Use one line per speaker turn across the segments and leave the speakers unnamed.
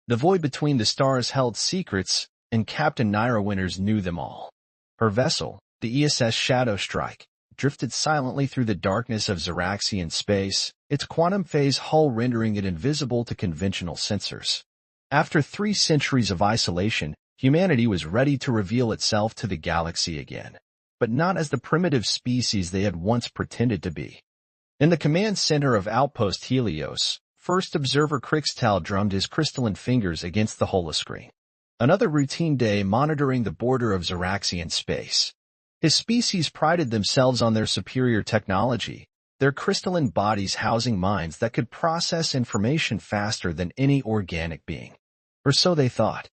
The void between the stars held secrets, and Captain Naira Winters knew them all. Her vessel, the ESS Shadow Strike, drifted silently through the darkness of Zaraxian space, its quantum phase hull rendering it invisible to conventional sensors. After 3 centuries of isolation, humanity was ready to reveal itself to the galaxy again, but not as the primitive species they had once pretended to be. In the command center of Outpost Helios, First Observer Crixtal drummed his crystalline fingers against the holoscreen. Another routine day monitoring the border of Zaraxian space. His species prided themselves on their superior technology, their crystalline bodies housing minds that could process information faster than any organic being. Or so they thought.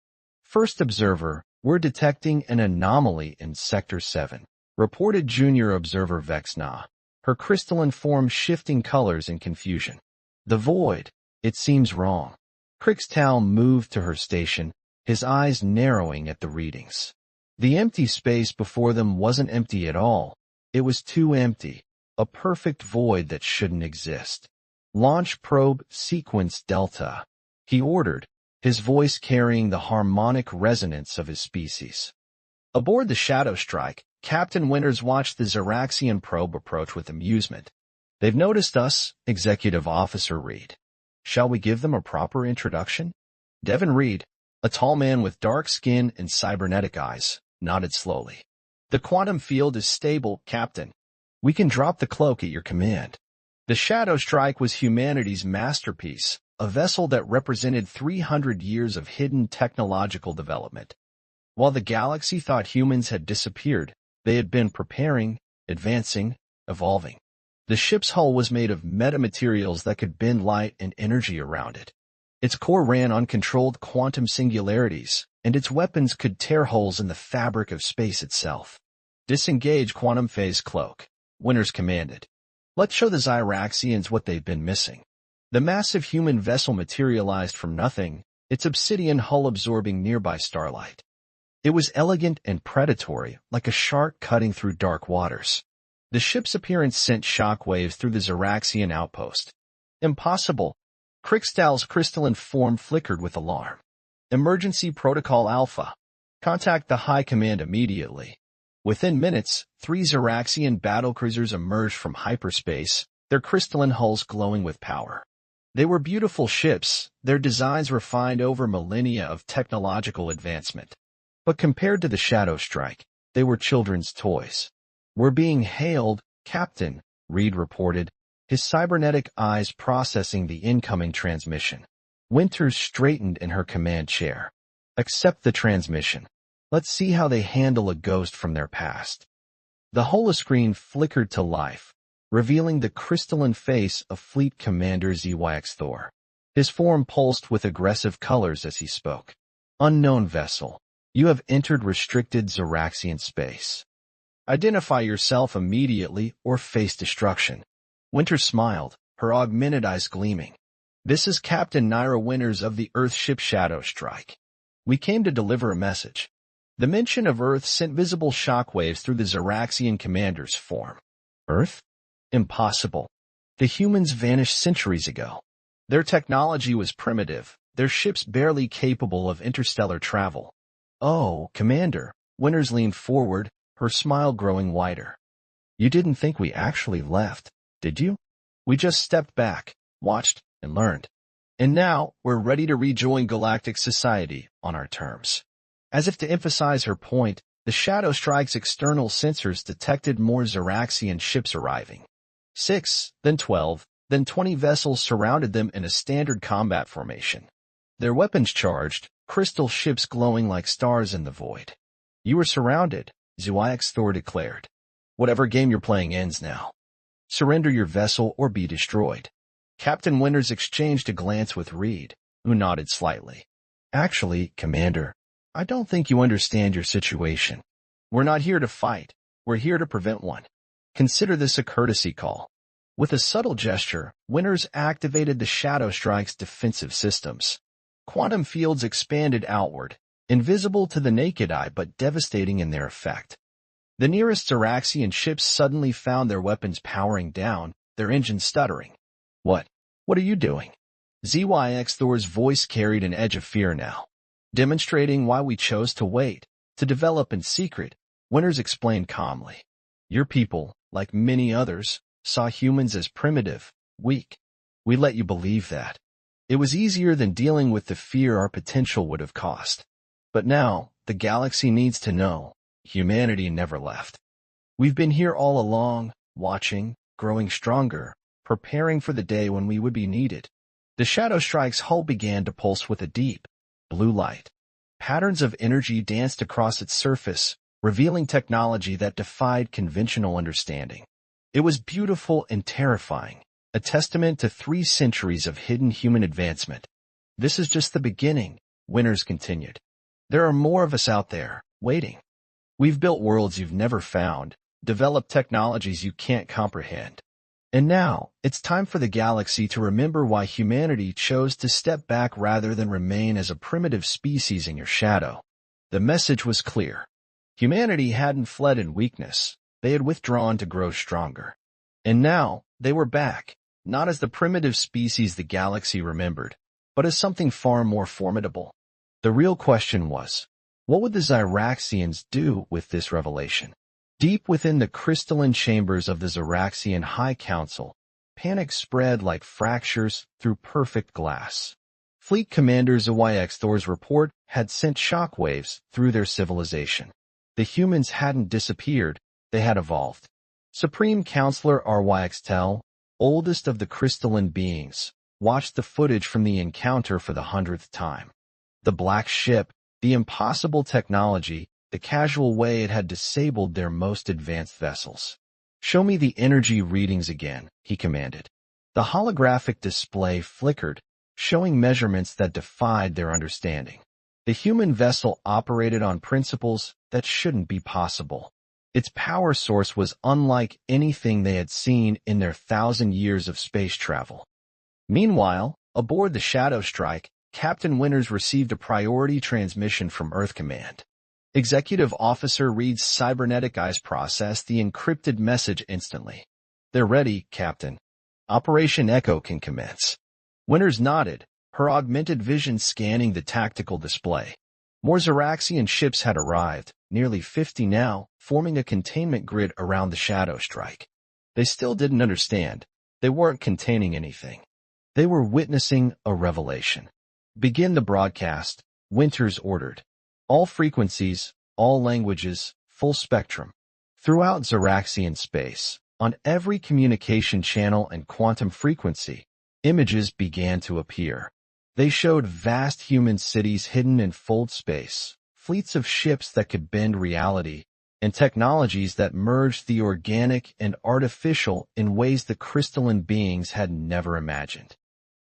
First Observer, we're detecting an anomaly in Sector 7, reported Junior Observer Vexna, her crystalline form shifting colors in confusion. The void, it seems wrong. Crixtal moved to her station, his eyes narrowing at the readings. The empty space before them wasn't empty at all. It was too empty, a perfect void that shouldn't exist. Launch probe sequence Delta, he ordered, his voice carrying the harmonic resonance of his species. Aboard the Shadow Strike, Captain Winters watched the Zaraxian probe approach with amusement. They've noticed us, Executive Officer Reed. Shall we give them a proper introduction? Devin Reed, a tall man with dark skin and cybernetic eyes, nodded slowly. The quantum field is stable, Captain. We can drop the cloak at your command. The Shadow Strike was humanity's masterpiece, a vessel that represented 300 years of hidden technological development. While the galaxy thought humans had disappeared, they had been preparing, advancing, evolving. The ship's hull was made of metamaterials that could bend light and energy around it. Its core ran on controlled quantum singularities, and its weapons could tear holes in the fabric of space itself. Disengage quantum phase cloak, Winters commanded. Let's show the Zaraxians what they've been missing. The massive human vessel materialized from nothing, its obsidian hull absorbing nearby starlight. It was elegant and predatory, like a shark cutting through dark waters. The ship's appearance sent shockwaves through the Zaraxian outpost. Impossible. Crixtal's crystalline form flickered with alarm. Emergency Protocol Alpha. Contact the High Command immediately. Within minutes, 3 Zaraxian battlecruisers emerged from hyperspace, their crystalline hulls glowing with power. They were beautiful ships, their designs refined over millennia of technological advancement. But compared to the Shadow Strike, they were children's toys. We're being hailed, Captain, Reed reported, his cybernetic eyes processing the incoming transmission. Winters straightened in her command chair. Accept the transmission. Let's see how they handle a ghost from their past. The holoscreen flickered to life, revealing the crystalline face of Fleet Commander Zyx Thor. His form pulsed with aggressive colors as he spoke. Unknown vessel, you have entered restricted Zaraxian space. Identify yourself immediately or face destruction. Winters smiled, her augmented eyes gleaming. This is Captain Naira Winters of the Earthship Shadow Strike. We came to deliver a message. The mention of Earth sent visible shockwaves through the Zaraxian commander's form. Earth? Impossible. The humans vanished centuries ago. Their technology was primitive, their ships barely capable of interstellar travel. Oh, Commander, Winters leaned forward, her smile growing wider. You didn't think we actually left, did you? We just stepped back, watched, and learned. And now, we're ready to rejoin galactic society on our terms. As if to emphasize her point, the Shadow Strike's external sensors detected more Zaraxian ships arriving. 6, then 12, then 20 vessels surrounded them in a standard combat formation. Their weapons charged, crystal ships glowing like stars in the void. You were surrounded, Zyx Thor declared. Whatever game you're playing ends now. Surrender your vessel or be destroyed. Captain Winters exchanged a glance with Reed, who nodded slightly. Actually, Commander, I don't think you understand your situation. We're not here to fight. We're here to prevent one. Consider this a courtesy call. With a subtle gesture, Winters activated the Shadow Strike's defensive systems. Quantum fields expanded outward, invisible to the naked eye but devastating in their effect. The nearest Zaraxian ships suddenly found their weapons powering down, their engines stuttering. What are you doing? ZYX Thor's voice carried an edge of fear now, demonstrating why we chose to wait, to develop in secret. Winters explained calmly. Your people, like many others, saw humans as primitive, weak. We let you believe that. It was easier than dealing with the fear our potential would have cost. But now, the galaxy needs to know, humanity never left. We've been here all along, watching, growing stronger, preparing for the day when we would be needed. The Shadow Strike's hull began to pulse with a deep, blue light. Patterns of energy danced across its surface, revealing technology that defied conventional understanding. It was beautiful and terrifying, a testament to 3 centuries of hidden human advancement. This is just the beginning, Winters continued. There are more of us out there, waiting. We've built worlds you've never found, developed technologies you can't comprehend. And now, it's time for the galaxy to remember why humanity chose to step back rather than remain as a primitive species in your shadow. The message was clear. Humanity hadn't fled in weakness. They had withdrawn to grow stronger. And now, they were back, not as the primitive species the galaxy remembered, but as something far more formidable. The real question was, what would the Zyraxians do with this revelation? Deep within the crystalline chambers of the Zyraxian High Council, panic spread like fractures through perfect glass. Fleet Commander ZYX Thor's report had sent shockwaves through their civilization. The humans hadn't disappeared, they had evolved. Supreme Counselor RYX Tel, oldest of the crystalline beings, watched the footage from the encounter for the 100th time. The black ship, the impossible technology, the casual way it had disabled their most advanced vessels. Show me the energy readings again, he commanded. The holographic display flickered, showing measurements that defied their understanding. The human vessel operated on principles that shouldn't be possible. Its power source was unlike anything they had seen in their 1,000 years of space travel. Meanwhile, aboard the Shadow Strike, Captain Winters received a priority transmission from Earth Command. Executive Officer Reed's cybernetic eyes processed the encrypted message instantly. They're ready, Captain. Operation Echo can commence. Winters nodded, her augmented vision scanning the tactical display. More Zyraxian ships had arrived, nearly 50 now, forming a containment grid around the Shadow Strike. They still didn't understand. They weren't containing anything. They were witnessing a revelation. Begin the broadcast, Winters ordered. All frequencies, all languages, full spectrum. Throughout Zyraxian space, on every communication channel and quantum frequency, images began to appear. They showed vast human cities hidden in fold space, fleets of ships that could bend reality, and technologies that merged the organic and artificial in ways the crystalline beings had never imagined.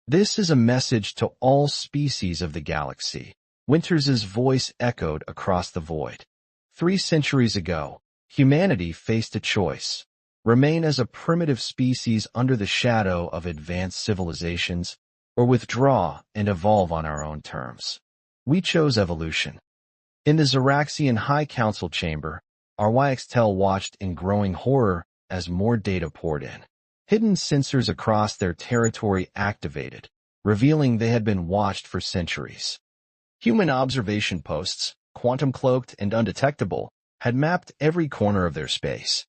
This is a message to all species of the galaxy. Winters' voice echoed across the void. 3 centuries ago, humanity faced a choice. Remain as a primitive species under the shadow of advanced civilizations, or withdraw and evolve on our own terms. We chose evolution. In the Zyraxian High Council chamber, RYX Tel watched in growing horror as more data poured in. Hidden sensors across their territory activated, revealing they had been watched for centuries. Human observation posts, quantum-cloaked and undetectable, had mapped every corner of their space.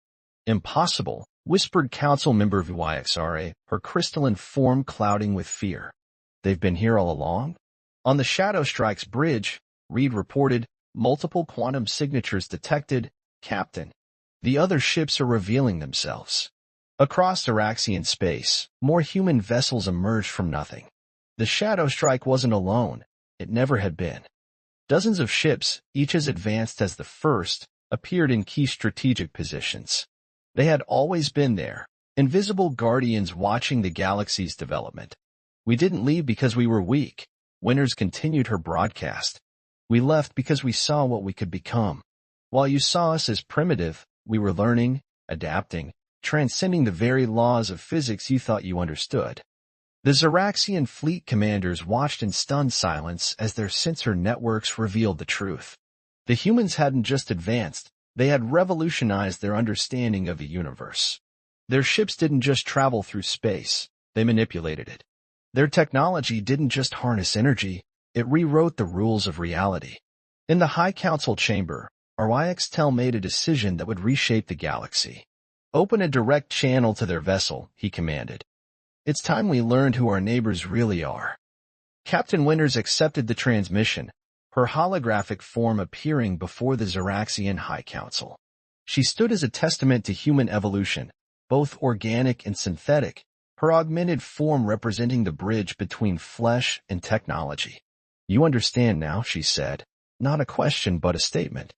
Impossible, whispered Council Member VYXRA, her crystalline form clouding with fear. They've been here all along? On the Shadow Strike's bridge, Reed reported, multiple quantum signatures detected, Captain. The other ships are revealing themselves. Across Zyraxian space, more human vessels emerged from nothing. The Shadow Strike wasn't alone. It never had been. Dozens of ships, each as advanced as the first, appeared in key strategic positions. They had always been there, invisible guardians watching the galaxy's development. We didn't leave because we were weak. Winters continued her broadcast. We left because we saw what we could become. While you saw us as primitive, we were learning, adapting, transcending the very laws of physics you thought you understood. The Zyraxian fleet commanders watched in stunned silence as their sensor networks revealed the truth. The humans hadn't just advanced, they had revolutionized their understanding of the universe. Their ships didn't just travel through space, they manipulated it. Their technology didn't just harness energy, it rewrote the rules of reality. In the High Council chamber, RYXTEL made a decision that would reshape the galaxy. Open a direct channel to their vessel, he commanded. It's time we learned who our neighbors really are. Captain Winters accepted the transmission, her holographic form appearing before the Zeraxian High Council. She stood as a testament to human evolution, both organic and synthetic, her augmented form representing the bridge between flesh and technology. You understand now, she said. Not a question but a statement.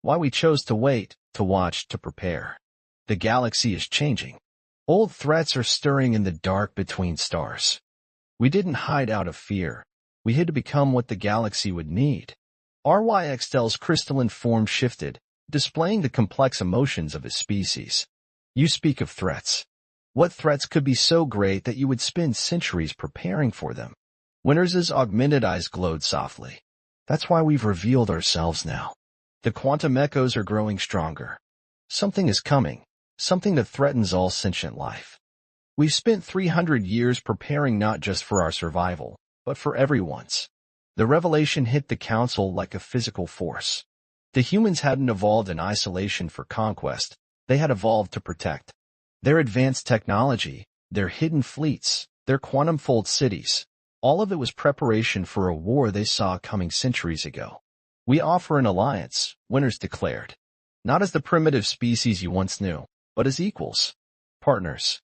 Why we chose to wait, to watch, to prepare. The galaxy is changing. Old threats are stirring in the dark between stars. We didn't hide out of fear. We had to become what the galaxy would need. RYXTEL's crystalline form shifted, displaying the complex emotions of his species. You speak of threats. What threats could be so great that you would spend centuries preparing for them? Winters's augmented eyes glowed softly. That's why we've revealed ourselves now. The quantum echoes are growing stronger. Something is coming, something that threatens all sentient life. We've spent 300 years preparing not just for our survival, but for everyone's. The revelation hit the Council like a physical force. The humans hadn't evolved in isolation for conquest, they had evolved to protect. Their advanced technology, their hidden fleets, their quantum-fold cities, all of it was preparation for a war they saw coming centuries ago. We offer an alliance, Winters declared. Not as the primitive species you once knew, but as equals. Partners.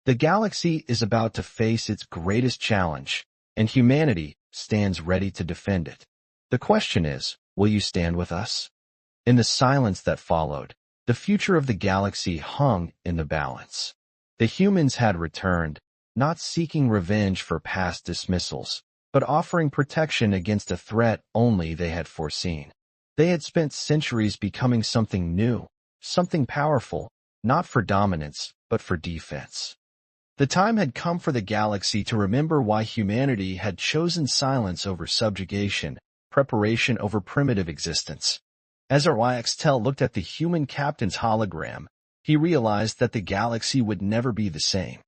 The galaxy is about to face its greatest challenge, and humanity stands ready to defend it. The question is, will you stand with us? In the silence that followed, the future of the galaxy hung in the balance. The humans had returned, not seeking revenge for past dismissals, but offering protection against a threat only they had foreseen. They had spent centuries becoming something new, something powerful, not for dominance, but for defense. The time had come for the galaxy to remember why humanity had chosen silence over subjugation, preparation over primitive existence. As RYXTEL looked at the human captain's hologram, he realized that the galaxy would never be the same.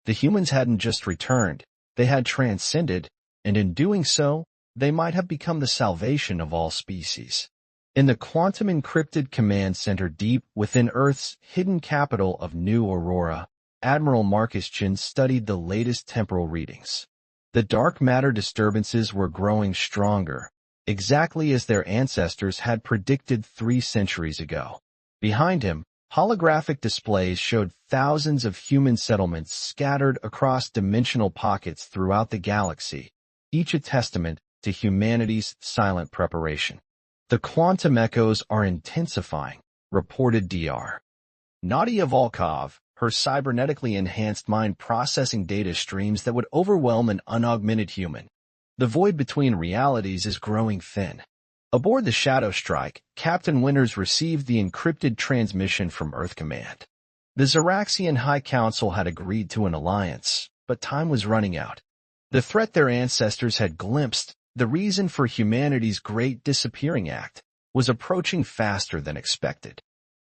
The humans hadn't just returned, they had transcended, and in doing so, they might have become the salvation of all species. In the quantum-encrypted command center deep within Earth's hidden capital of New Aurora, Admiral Marcus Chin studied the latest temporal readings. The dark matter disturbances were growing stronger, exactly as their ancestors had predicted 3 centuries ago. Behind him, holographic displays showed thousands of human settlements scattered across dimensional pockets throughout the galaxy, each a testament to humanity's silent preparation. The quantum echoes are intensifying, reported Dr. Nadia Volkov, her cybernetically enhanced mind processing data streams that would overwhelm an unaugmented human. The void between realities is growing thin. Aboard the Shadow Strike, Captain Winters received the encrypted transmission from Earth Command. The Zeraxian High Council had agreed to an alliance, but time was running out. The threat their ancestors had glimpsed, the reason for humanity's great disappearing act, was approaching faster than expected.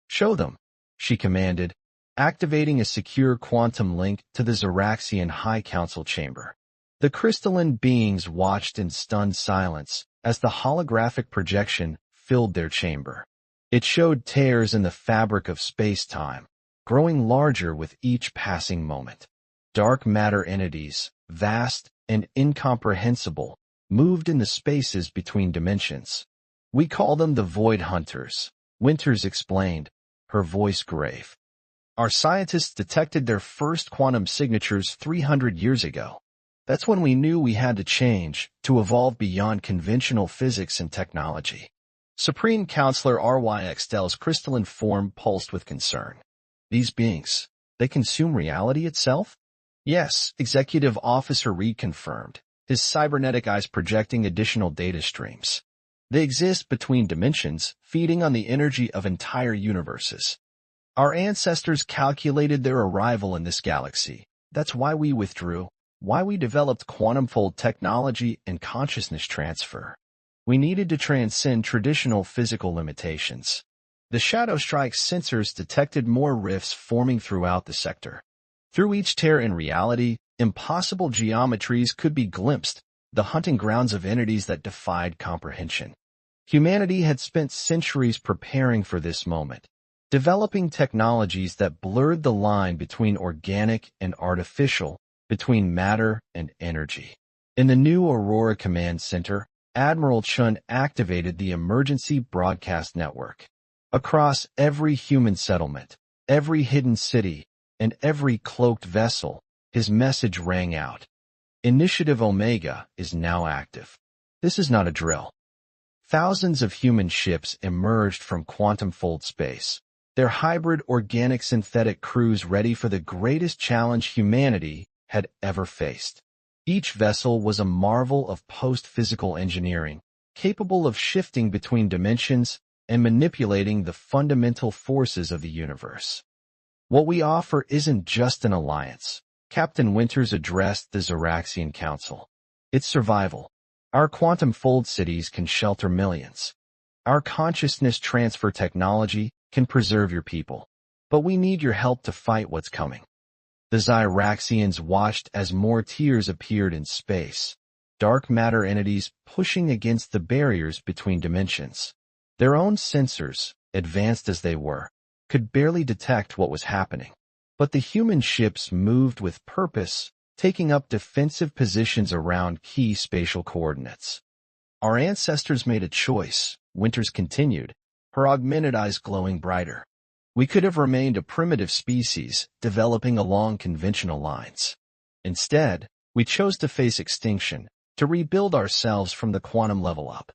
Show them, she commanded, activating a secure quantum link to the Zeraxian High Council chamber. The crystalline beings watched in stunned silence as the holographic projection filled their chamber. It showed tears in the fabric of space-time, growing larger with each passing moment. Dark matter entities, vast and incomprehensible, moved in the spaces between dimensions. We call them the Void Hunters, Winters explained, her voice grave. Our scientists detected their first quantum signatures 300 years ago. That's when we knew we had to change, to evolve beyond conventional physics and technology. Supreme Counselor RYXTEL's crystalline form pulsed with concern. These beings, they consume reality itself? Yes, Executive Officer Reed confirmed, his cybernetic eyes projecting additional data streams. They exist between dimensions, feeding on the energy of entire universes. Our ancestors calculated their arrival in this galaxy. That's why we withdrew, why we developed quantum-fold technology and consciousness transfer. We needed to transcend traditional physical limitations. The Shadow Strike's sensors detected more rifts forming throughout the sector. Through each tear in reality, Impossible geometries could be glimpsed, the hunting grounds of entities that defied comprehension. Humanity had spent centuries preparing for this moment, developing technologies that blurred the line between organic and artificial, between matter and energy. In the new Aurora Command Center, Admiral Chun activated the emergency broadcast network. Across every human settlement, every hidden city, and every cloaked vessel, his message rang out. Initiative Omega is now active. This is not a drill. Thousands of human ships emerged from quantum-fold space, their hybrid organic-synthetic crews ready for the greatest challenge humanity had ever faced. Each vessel was a marvel of post-physical engineering, capable of shifting between dimensions and manipulating the fundamental forces of the universe. What we offer isn't just an alliance, Captain Winters addressed the Zeraxian Council. It's survival. Our quantum-fold cities can shelter millions. Our consciousness transfer technology can preserve your people. But we need your help to fight what's coming. The Zeraxians watched as more tiers appeared in space, dark matter entities pushing against the barriers between dimensions. Their own sensors, advanced as they were, could barely detect what was happening. But the human ships moved with purpose, taking up defensive positions around key spatial coordinates. Our ancestors made a choice, Winters continued, her augmented eyes glowing brighter. We could have remained a primitive species, developing along conventional lines. Instead, we chose to face extinction, to rebuild ourselves from the quantum level up.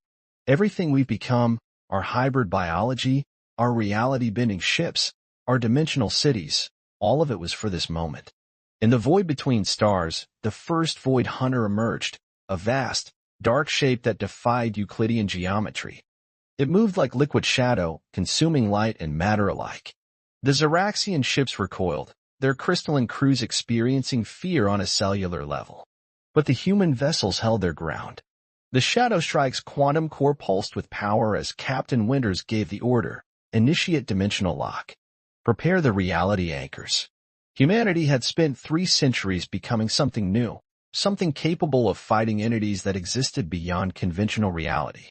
Everything we've become, our hybrid biology, our reality-bending ships, our dimensional cities, all of it was for this moment. In the void between stars, the first void hunter emerged, a vast, dark shape that defied Euclidean geometry. It moved like liquid shadow, consuming light and matter alike. The Zeraxian ships recoiled, their crystalline crews experiencing fear on a cellular level. But the human vessels held their ground. The Shadow Strike's quantum core pulsed with power as Captain Winters gave the order, initiate dimensional lock. Prepare the reality anchors. Humanity had spent 3 centuries becoming something new, something capable of fighting entities that existed beyond conventional reality.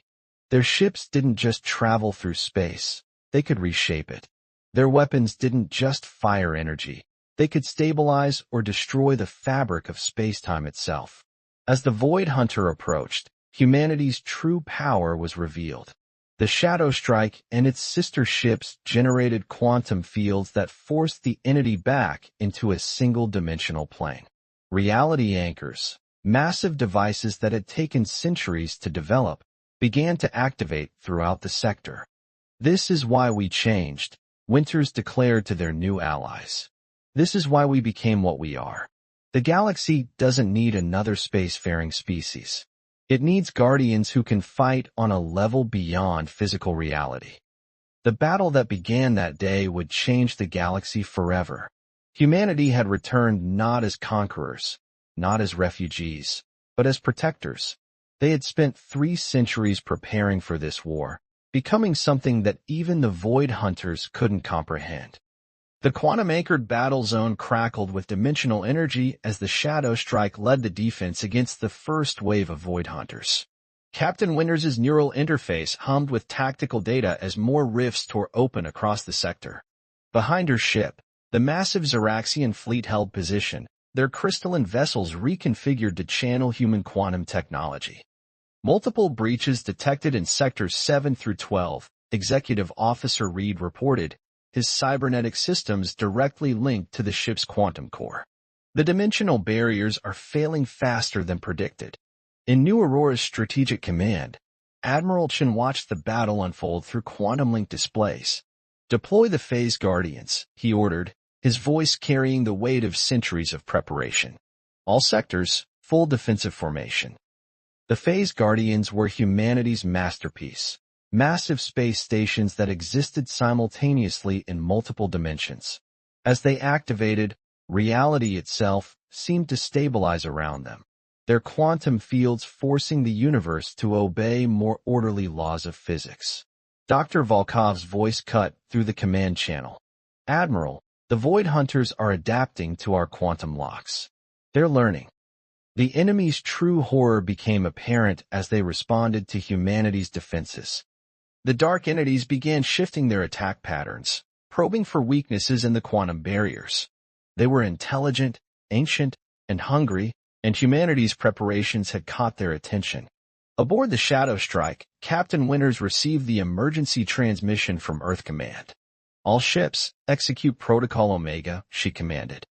Their ships didn't just travel through space, they could reshape it. Their weapons didn't just fire energy, they could stabilize or destroy the fabric of space-time itself. As the Void Hunter approached, humanity's true power was revealed. The Shadow Strike and its sister ships generated quantum fields that forced the entity back into a single-dimensional plane. Reality anchors, massive devices that had taken centuries to develop, began to activate throughout the sector. This is why we changed, Winters declared to their new allies. This is why we became what we are. The galaxy doesn't need another spacefaring species. It needs guardians who can fight on a level beyond physical reality. The battle that began that day would change the galaxy forever. Humanity had returned not as conquerors, not as refugees, but as protectors. They had spent 3 centuries preparing for this war, becoming something that even the Void Hunters couldn't comprehend. The quantum-anchored battle zone crackled with dimensional energy as the Shadow Strike led the defense against the first wave of Void Hunters. Captain Winters' neural interface hummed with tactical data as more rifts tore open across the sector. Behind her ship, the massive Zeraxian fleet held position, their crystalline vessels reconfigured to channel human quantum technology. Multiple breaches detected in Sectors 7 through 12, Executive Officer Reed reported, his cybernetic systems directly linked to the ship's quantum core. The dimensional barriers are failing faster than predicted. In New Aurora's strategic command, Admiral Chen watched the battle unfold through quantum-link displays. Deploy the Phase Guardians, he ordered, his voice carrying the weight of centuries of preparation. All sectors, full defensive formation. The Phase Guardians were humanity's masterpiece. Massive space stations that existed simultaneously in multiple dimensions. As they activated, reality itself seemed to stabilize around them, their quantum fields forcing the universe to obey more orderly laws of physics. Dr. Volkov's voice cut through the command channel. Admiral, the Void Hunters are adapting to our quantum locks. They're learning. The enemy's true horror became apparent as they responded to humanity's defenses. The dark entities began shifting their attack patterns, probing for weaknesses in the quantum barriers. They were intelligent, ancient, and hungry, and humanity's preparations had caught their attention. Aboard the Shadow Strike, Captain Winters received the emergency transmission from Earth Command. "All ships, execute Protocol Omega," she commanded.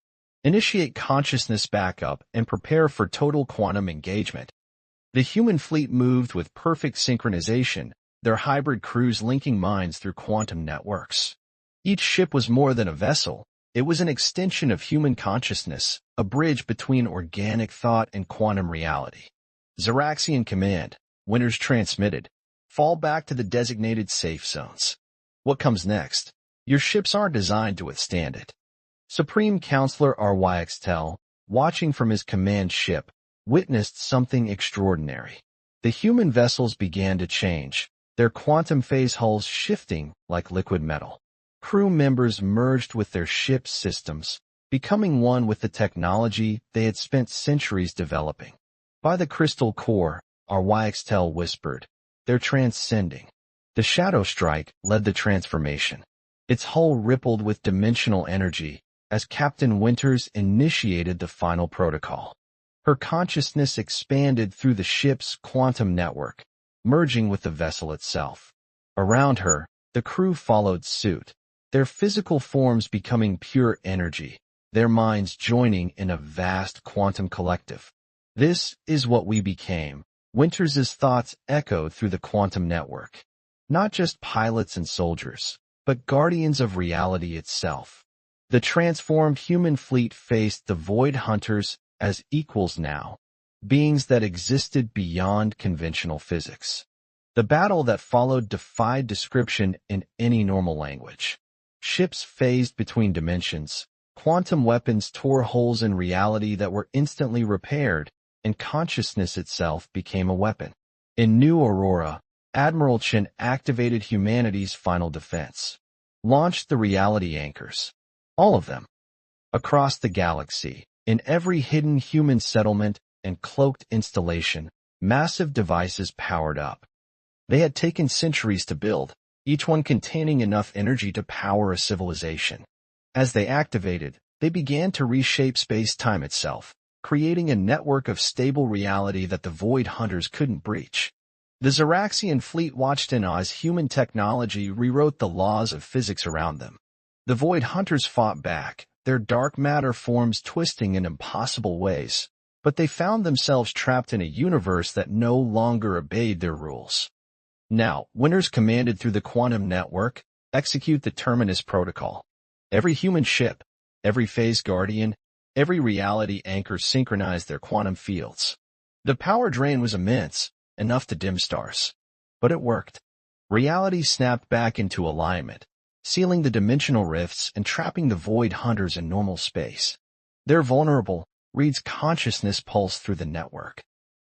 "Initiate consciousness backup and prepare for total quantum engagement." The human fleet moved with perfect synchronization, their hybrid crews linking minds through quantum networks. Each ship was more than a vessel. It was an extension of human consciousness, a bridge between organic thought and quantum reality. "Zeraxian Command," Winters transmitted. "Fall back to the designated safe zones. What comes next? Your ships aren't designed to withstand it." Supreme Counselor Ryxtel, watching from his command ship, witnessed something extraordinary. The human vessels began to change, their quantum phase hulls shifting like liquid metal. Crew members merged with their ship's systems, becoming one with the technology they had spent centuries developing. "By the crystal core," Ryxtel whispered, "they're transcending." The Shadow Strike led the transformation. Its hull rippled with dimensional energy as Captain Winters initiated the final protocol. Her consciousness expanded through the ship's quantum network, merging with the vessel itself. Around her, the crew followed suit, their physical forms becoming pure energy, their minds joining in a vast quantum collective. "This is what we became," Winters's thoughts echoed through the quantum network. "Not just pilots and soldiers, but guardians of reality itself." The transformed human fleet faced the Void Hunters as equals now, beings that existed beyond conventional physics. The battle that followed defied description in any normal language. Ships phased between dimensions, quantum weapons tore holes in reality that were instantly repaired, and consciousness itself became a weapon. In New Aurora, Admiral Chen activated humanity's final defense. Launched the reality anchors. All of them. Across the galaxy, in every hidden human settlement and cloaked installation, massive devices powered up. They had taken centuries to build, each one containing enough energy to power a civilization. As they activated, they began to reshape space-time itself, creating a network of stable reality that the Void Hunters couldn't breach. The Zeraxian fleet watched in awe as human technology rewrote the laws of physics around them. The Void Hunters fought back, their dark matter forms twisting in impossible ways, but they found themselves trapped in a universe that no longer obeyed their rules. Now, Winters commanded through the quantum network, execute the Terminus Protocol. Every human ship, every phase guardian, every reality anchor synchronized their quantum fields. The power drain was immense, enough to dim stars. But it worked. Reality snapped back into alignment, sealing the dimensional rifts and trapping the Void Hunters in normal space. "They're vulnerable," Reed's consciousness pulsed through the network.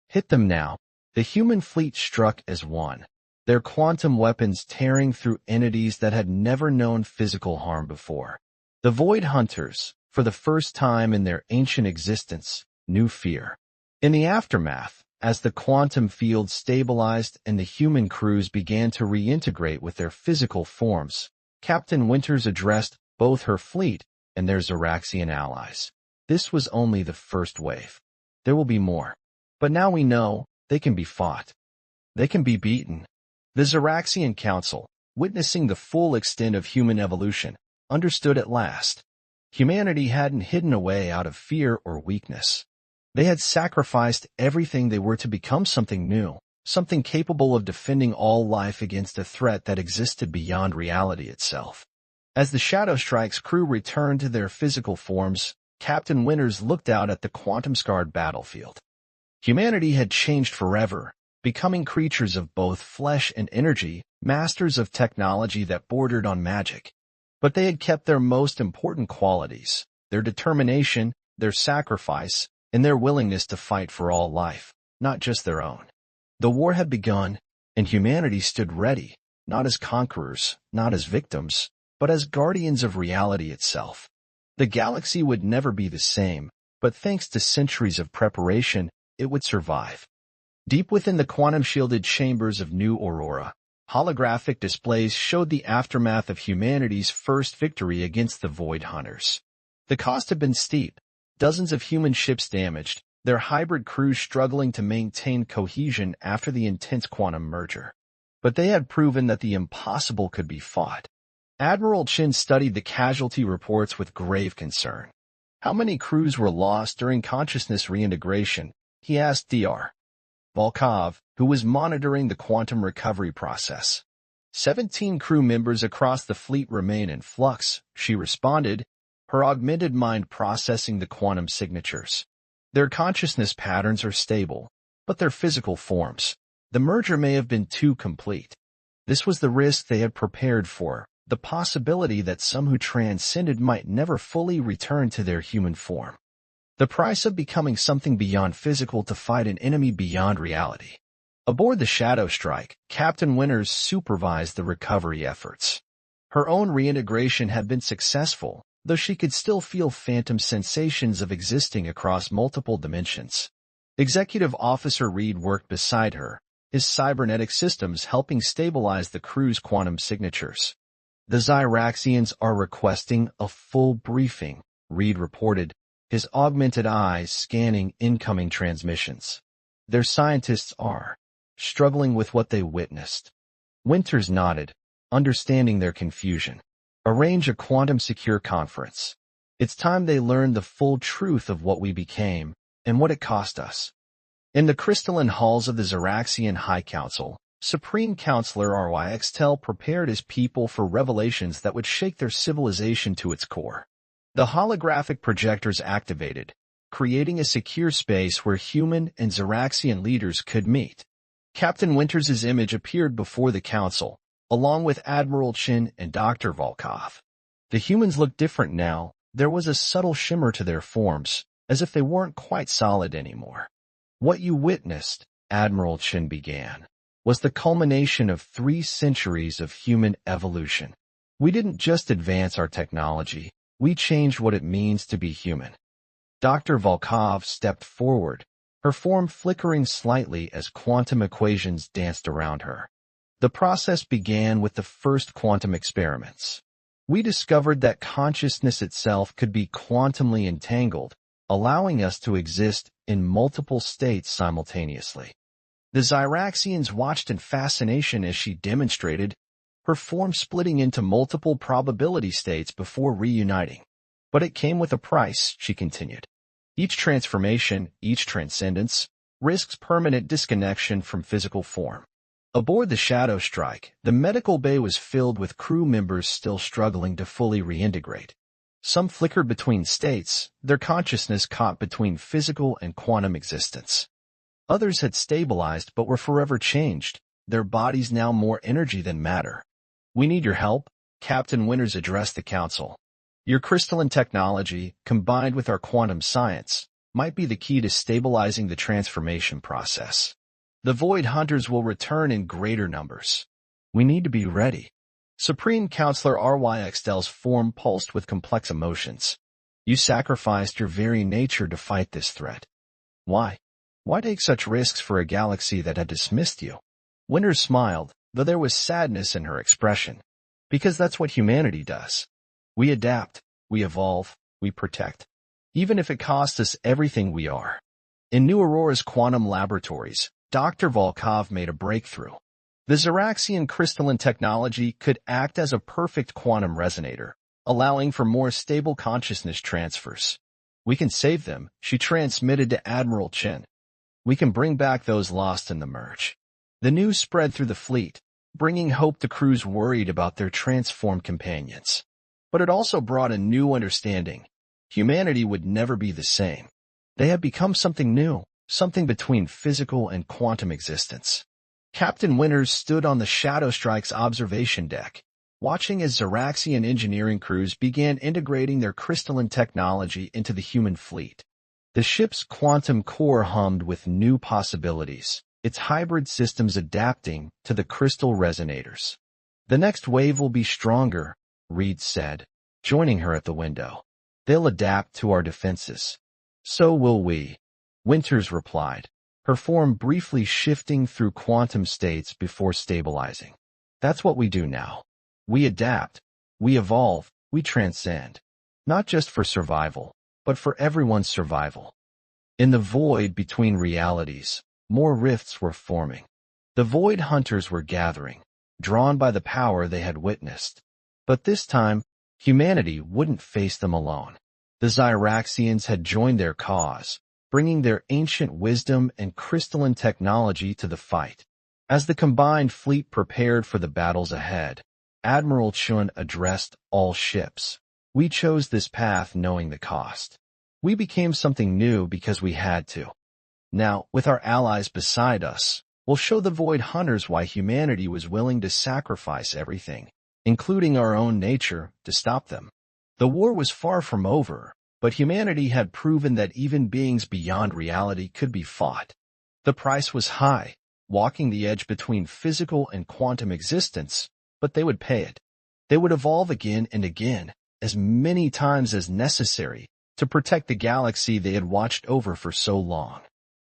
"Hit them now." The human fleet struck as one, their quantum weapons tearing through entities that had never known physical harm before. The Void Hunters, for the first time in their ancient existence, knew fear. In the aftermath, as the quantum field stabilized and the human crews began to reintegrate with their physical forms, Captain Winters addressed both her fleet and their Zeraxian allies. "This was only the first wave. There will be more. But now we know they can be fought. They can be beaten." The Zeraxian Council, witnessing the full extent of human evolution, understood at last. Humanity hadn't hidden away out of fear or weakness. They had sacrificed everything they were to become something new, something capable of defending all life against a threat that existed beyond reality itself. As the Shadow Strike's crew returned to their physical forms, Captain Winters looked out at the quantum-scarred battlefield. Humanity had changed forever, becoming creatures of both flesh and energy, masters of technology that bordered on magic. But they had kept their most important qualities, their determination, their sacrifice, and their willingness to fight for all life, not just their own. The war had begun, and humanity stood ready, not as conquerors, not as victims, but as guardians of reality itself. The galaxy would never be the same, but thanks to centuries of preparation, it would survive. Deep within the quantum-shielded chambers of New Aurora, holographic displays showed the aftermath of humanity's first victory against the Void Hunters. The cost had been steep, dozens of human ships damaged, their hybrid crews struggling to maintain cohesion after the intense quantum merger. But they had proven that the impossible could be fought. Admiral Chin studied the casualty reports with grave concern. How many crews were lost during consciousness reintegration? He asked Dr. Volkov, who was monitoring the quantum recovery process. 17 crew members across the fleet remain in flux, she responded, her augmented mind processing the quantum signatures. Their consciousness patterns are stable, but their physical forms. The merger may have been too complete. This was the risk they had prepared for, the possibility that some who transcended might never fully return to their human form. The price of becoming something beyond physical to fight an enemy beyond reality. Aboard the Shadow Strike, Captain Winters supervised the recovery efforts. Her own reintegration had been successful, though she could still feel phantom sensations of existing across multiple dimensions. Executive Officer Reed worked beside her, his cybernetic systems helping stabilize the crew's quantum signatures. The Zyraxians are requesting a full briefing, Reed reported, his augmented eyes scanning incoming transmissions. Their scientists are struggling with what they witnessed. Winters nodded, understanding their confusion. Arrange a quantum-secure conference. It's time they learned the full truth of what we became and what it cost us. In the crystalline halls of the Zyraxian High Council, Supreme Counselor Ryxtel prepared his people for revelations that would shake their civilization to its core. The holographic projectors activated, creating a secure space where human and Zyraxian leaders could meet. Captain Winters' image appeared before the council, along with Admiral Chin and Dr. Volkov. The humans looked different now. There was a subtle shimmer to their forms, as if they weren't quite solid anymore. What you witnessed, Admiral Chin began, was the culmination of 3 centuries of human evolution. We didn't just advance our technology, we changed what it means to be human. Dr. Volkov stepped forward, her form flickering slightly as quantum equations danced around her. The process began with the first quantum experiments. We discovered that consciousness itself could be quantumly entangled, allowing us to exist in multiple states simultaneously. The Zyraxians watched in fascination as she demonstrated, her form splitting into multiple probability states before reuniting. But it came with a price, she continued. Each transformation, each transcendence, risks permanent disconnection from physical form. Aboard the Shadow Strike, the medical bay was filled with crew members still struggling to fully reintegrate. Some flickered between states, their consciousness caught between physical and quantum existence. Others had stabilized but were forever changed, their bodies now more energy than matter. We need your help, Captain Winters addressed the council. Your crystalline technology, combined with our quantum science, might be the key to stabilizing the transformation process. The Void Hunters will return in greater numbers. We need to be ready. Supreme Counselor Ryxtel's form pulsed with complex emotions. You sacrificed your very nature to fight this threat. Why? Why take such risks for a galaxy that had dismissed you? Winters smiled, though there was sadness in her expression. Because that's what humanity does. We adapt, we evolve, we protect. Even if it costs us everything we are. In New Aurora's quantum laboratories, Dr. Volkov made a breakthrough. The Zyraxian crystalline technology could act as a perfect quantum resonator, allowing for more stable consciousness transfers. We can save them, she transmitted to Admiral Chin. We can bring back those lost in the merge. The news spread through the fleet, bringing hope to crews worried about their transformed companions. But it also brought a new understanding. Humanity would never be the same. They had become something new, something between physical and quantum existence. Captain Winters stood on the Shadow Strike's observation deck, watching as Zyraxian engineering crews began integrating their crystalline technology into the human fleet. The ship's quantum core hummed with new possibilities, its hybrid systems adapting to the crystal resonators. The next wave will be stronger, Reed said, joining her at the window. They'll adapt to our defenses. So will we, Winters replied, her form briefly shifting through quantum states before stabilizing. That's what we do now. We adapt, we evolve, we transcend. Not just for survival, but for everyone's survival. In the void between realities, more rifts were forming. The void hunters were gathering, drawn by the power they had witnessed. But this time, humanity wouldn't face them alone. The Zyraxians had joined their cause, bringing their ancient wisdom and crystalline technology to the fight. As the combined fleet prepared for the battles ahead, Admiral Chun addressed all ships. We chose this path knowing the cost. We became something new because we had to. Now, with our allies beside us, we'll show the Void Hunters why humanity was willing to sacrifice everything, including our own nature, to stop them. The war was far from over, but humanity had proven that even beings beyond reality could be fought. The price was high, walking the edge between physical and quantum existence, but they would pay it. They would evolve again and again, as many times as necessary, to protect the galaxy they had watched over for so long.